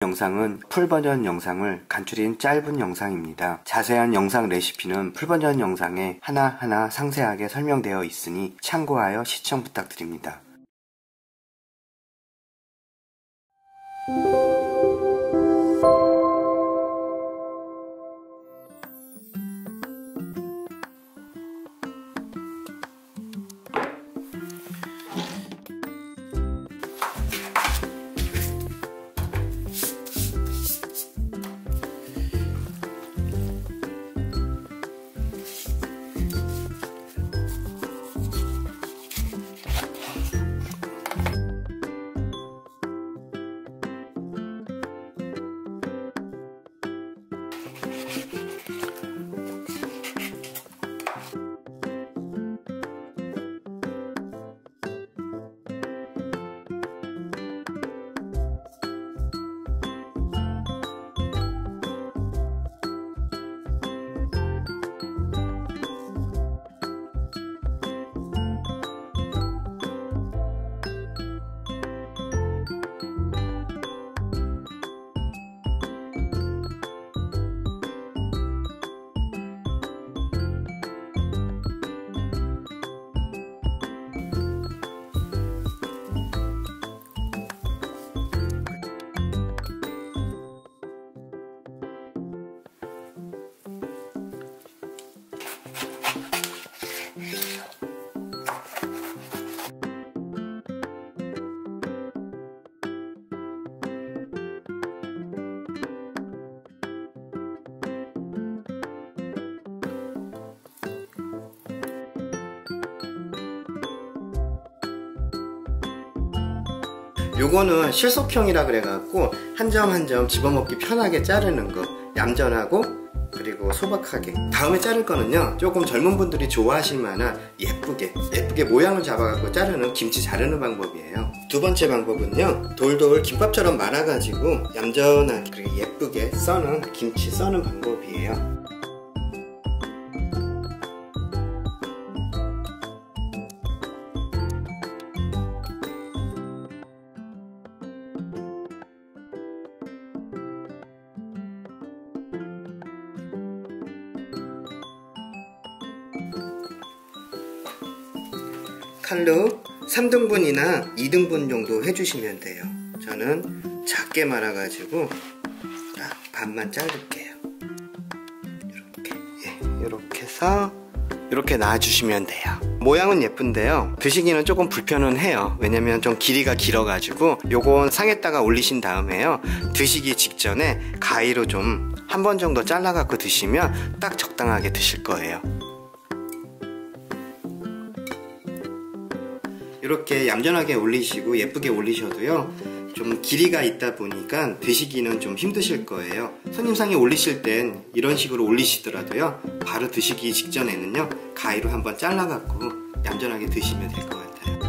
영상은 풀버전 영상을 간추린 짧은 영상입니다. 자세한 영상 레시피는 풀버전 영상에 하나하나 상세하게 설명되어 있으니 참고하여 시청 부탁드립니다. 요거는 실속형이라 그래갖고 한 점 한 점 집어먹기 편하게 자르는 거, 얌전하고 그리고 소박하게. 다음에 자를 거는요, 조금 젊은 분들이 좋아하실 만한 예쁘게 모양을 잡아갖고 자르는 김치 자르는 방법이에요. 두 번째 방법은요, 돌돌 김밥처럼 말아가지고 얌전하게 그리고 예쁘게 써는 김치 써는 방법이에요. 칼로 3등분이나 2등분 정도 해주시면 돼요. 저는 작게 말아가지고 반만 자를게요. 이렇게 해서 이렇게 놔주시면 돼요. 모양은 예쁜데요, 드시기는 조금 불편은 해요. 왜냐면 좀 길이가 길어가지고. 요건 상에다가 올리신 다음에요, 드시기 직전에 가위로 좀 한 번 정도 잘라갖고 드시면 딱 적당하게 드실 거예요. 이렇게 얌전하게 올리시고 예쁘게 올리셔도요, 좀 길이가 있다 보니까 드시기는 좀 힘드실 거예요. 손님상에 올리실 땐 이런 식으로 올리시더라도요, 바로 드시기 직전에는요 가위로 한번 잘라갖고 얌전하게 드시면 될 것 같아요.